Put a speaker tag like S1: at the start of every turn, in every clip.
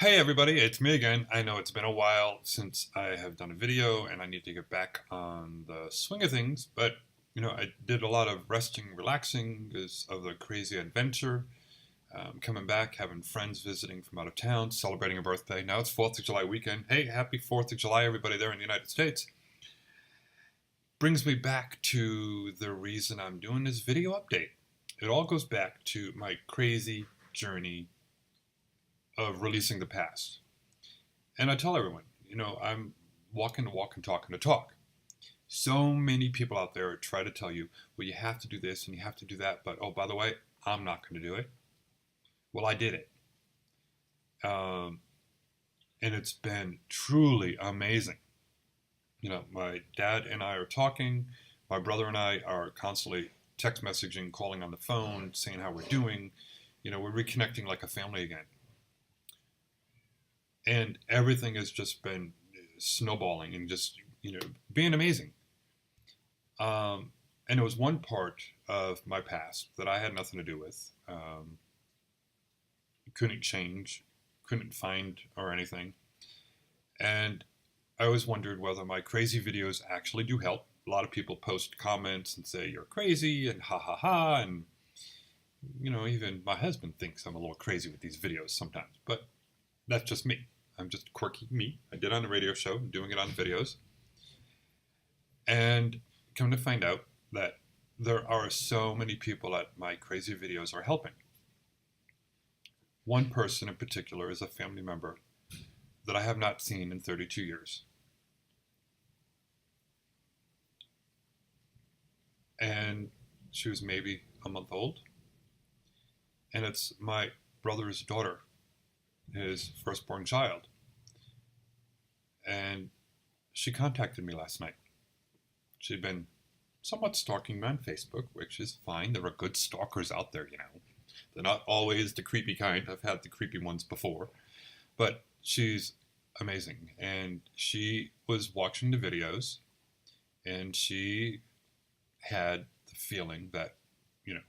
S1: Hey everybody, it's me again. I know it's been a while since I have done a video and I need to get back on the swing of things, but I did a lot of resting, relaxing because of the crazy adventure. Coming back, having friends visiting from out of town, celebrating a birthday. Now it's 4th of July weekend. Hey, happy 4th of July, everybody there in the United States. Brings me back to the reason I'm doing this video update. It all goes back to my crazy journey of releasing the past. And I tell everyone, I'm walking the walk and talking the talk. So many people out there try to tell you, well, you have to do this and you have to do that, but oh, by the way, I'm not going to do it. Well, I did it. Um, and it's been truly amazing. My dad and I are talking. My brother and I are constantly text messaging, calling on the phone, saying how we're doing. We're reconnecting like a family again. And everything has just been snowballing and just being amazing. And it was one part of my past that I had nothing to do with. Couldn't change, couldn't find or anything. And I always wondered whether my crazy videos actually do help. A lot of people post comments and say you're crazy and ha ha ha, and even my husband thinks I'm a little crazy with these videos sometimes. But that's just me. I'm just quirky me. I did on a radio show, doing it on videos. And come to find out that there are so many people that my crazy videos are helping. One person in particular is a family member that I have not seen in 32 years. And she was maybe a month old. And it's my brother's daughter, his firstborn child. And she contacted me last night. She'd been somewhat stalking me on Facebook, which is fine. There are good stalkers out there. They're not always the creepy kind. I've had the creepy ones before. But she's amazing. And she was watching the videos, and she had the feeling that,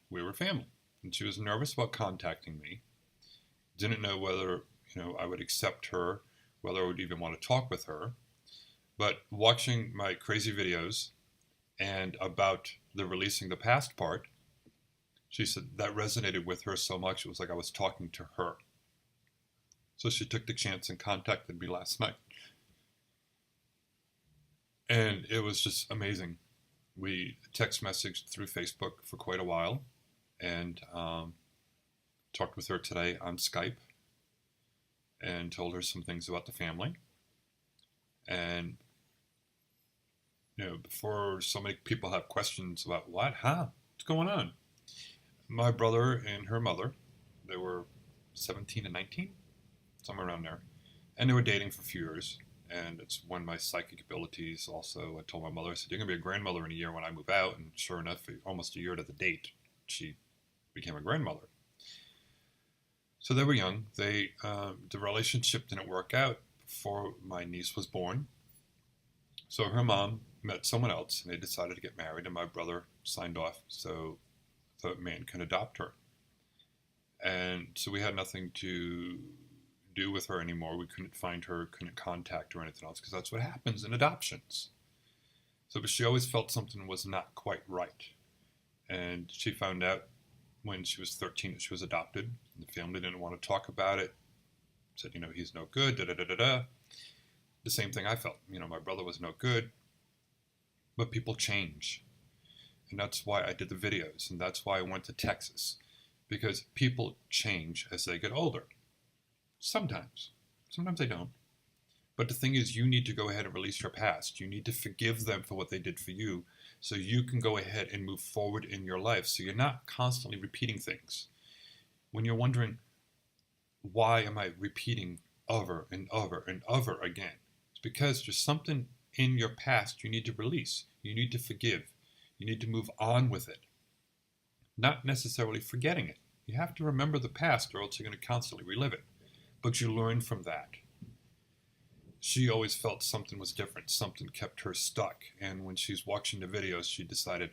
S1: we were family. And she was nervous about contacting me. Didn't know whether, I would accept her, whether I would even want to talk with her. But watching my crazy videos and about the releasing the past part, she said that resonated with her so much, it was like I was talking to her. So she took the chance and contacted me last night. And it was just amazing. We text messaged through Facebook for quite a while and talked with her today on Skype and told her some things about the family. And before so many people have questions about what, how, what's going on. My brother and her mother, they were 17 and 19, somewhere around there, and they were dating for a few years. And it's when my psychic abilities also, I told my mother, I said, you're going to be a grandmother in a year when I move out. And sure enough, almost a year to the date, she became a grandmother. So they were young. The relationship didn't work out before my niece was born. So her mom met someone else and they decided to get married, and my brother signed off so the man can adopt her. And so we had nothing to do with her anymore. We couldn't find her, couldn't contact her or anything else, because that's what happens in adoptions. So, but she always felt something was not quite right. And she found out when she was 13 that she was adopted. The family didn't want to talk about it. Said, he's no good, da da da da da. The same thing I felt. My brother was no good. But people change. And that's why I did the videos. And that's why I went to Texas. Because people change as they get older. Sometimes. Sometimes they don't. But the thing is, you need to go ahead and release your past. You need to forgive them for what they did for you so you can go ahead and move forward in your life so you're not constantly repeating things. When you're wondering, why am I repeating over and over and over again? It's because there's something in your past you need to release. You need to forgive. You need to move on with it. Not necessarily forgetting it. You have to remember the past or else you're going to constantly relive it. But you learn from that. She always felt something was different. Something kept her stuck. And when she's watching the videos, she decided,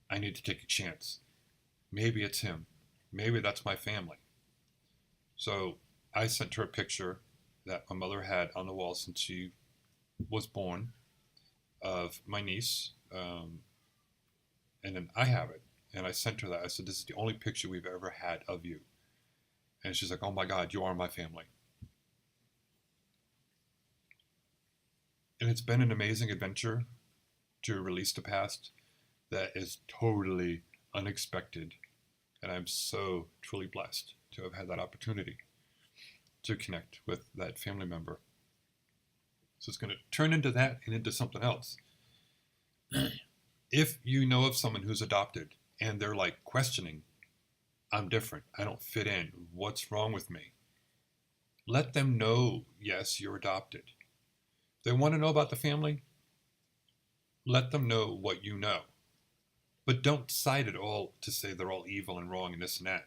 S1: I need to take a chance. Maybe it's him. Maybe that's my family. So I sent her a picture that my mother had on the wall since she was born of my niece. And then I have it. And I sent her that. I said, this is the only picture we've ever had of you. And she's like, oh my God, you are my family. And it's been an amazing adventure to release the past that is totally unexpected. And I'm so truly blessed to have had that opportunity to connect with that family member. So it's going to turn into that and into something else. If you know of someone who's adopted and they're like questioning, I'm different, I don't fit in, what's wrong with me? Let them know, yes, you're adopted. If they want to know about the family, let them know what you know. But don't cite it all to say they're all evil and wrong and this and that.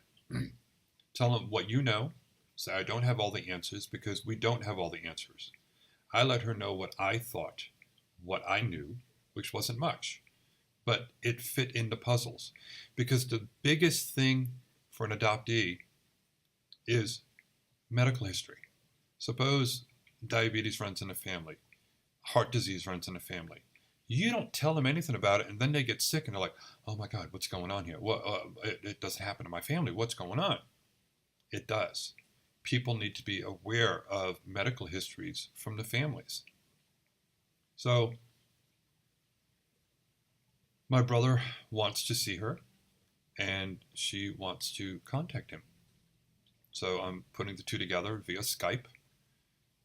S1: Tell them what you know. Say, I don't have all the answers, because we don't have all the answers. I let her know what I thought, what I knew, which wasn't much. But it fit into puzzles. Because the biggest thing for an adoptee is medical history. Suppose diabetes runs in a family, heart disease runs in a family. You don't tell them anything about it, and then they get sick, and they're like, oh my God, what's going on here? Well, it doesn't happen to my family. What's going on? It does. People need to be aware of medical histories from the families. So my brother wants to see her, and she wants to contact him. So I'm putting the two together via Skype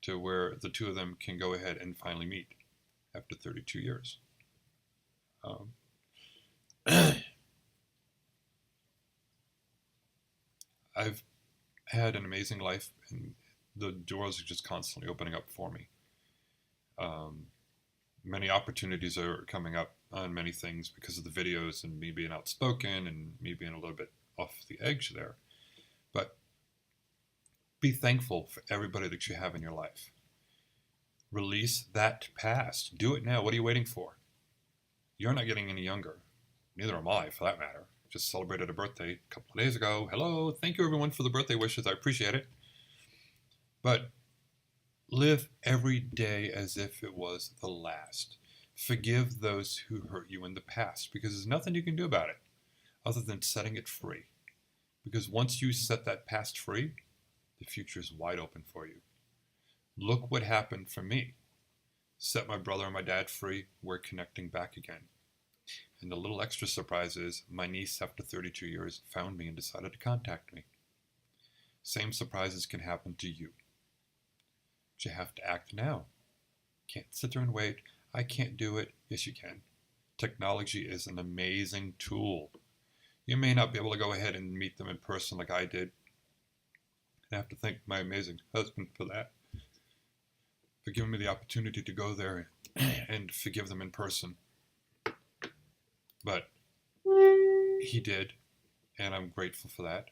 S1: to where the two of them can go ahead and finally meet after 32 years. I've had an amazing life, and the doors are just constantly opening up for me. Many opportunities are coming up on many things because of the videos and me being outspoken and me being a little bit off the edge there. But be thankful for everybody that you have in your life. Release that past. Do it now. What are you waiting for? You're not getting any younger. Neither am I, for that matter. Just celebrated a birthday a couple of days ago. Hello. Thank you, everyone, for the birthday wishes. I appreciate it. But live every day as if it was the last. Forgive those who hurt you in the past, because there's nothing you can do about it other than setting it free. Because once you set that past free, the future is wide open for you. Look what happened for me. Set my brother and my dad free. We're connecting back again. And the little extra surprise is my niece, after 32 years, found me and decided to contact me. Same surprises can happen to you. But you have to act now. Can't sit there and wait. I can't do it. Yes, you can. Technology is an amazing tool. You may not be able to go ahead and meet them in person like I did. I have to thank my amazing husband for that, for giving me the opportunity to go there and forgive them in person. But he did, and I'm grateful for that.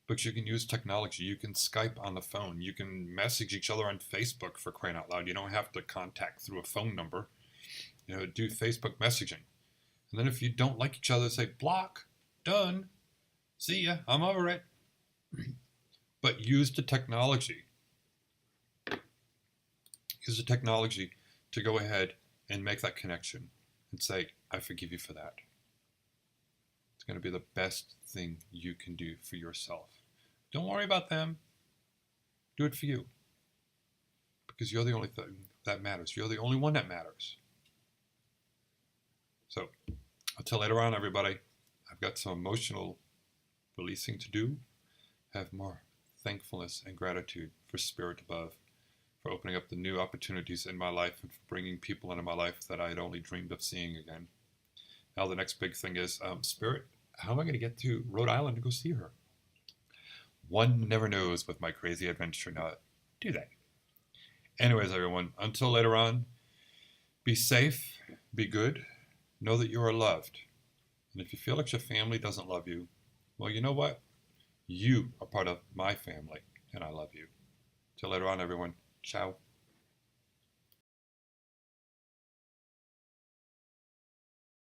S1: But you can use technology. You can Skype on the phone. You can message each other on Facebook, for crying out loud. You don't have to contact through a phone number. Do Facebook messaging. And then if you don't like each other, say, block, done, see ya, I'm over it. But use the technology. Use the technology to go ahead and make that connection and say, I forgive you for that. It's going to be the best thing you can do for yourself. Don't worry about them. Do it for you. Because you're the only thing that matters. You're the only one that matters. So, until later on, everybody, I've got some emotional releasing to do. Have more thankfulness and gratitude for Spirit above, for opening up the new opportunities in my life and for bringing people into my life that I had only dreamed of seeing again. Now the next big thing is, Spirit, how am I going to get to Rhode Island to go see her? One never knows with my crazy adventure, now do they? Anyways, everyone, until later on, be safe, be good, know that you are loved. And if you feel like your family doesn't love you, well, you know what? You are part of my family, and I love you. Till later on, everyone. Ciao.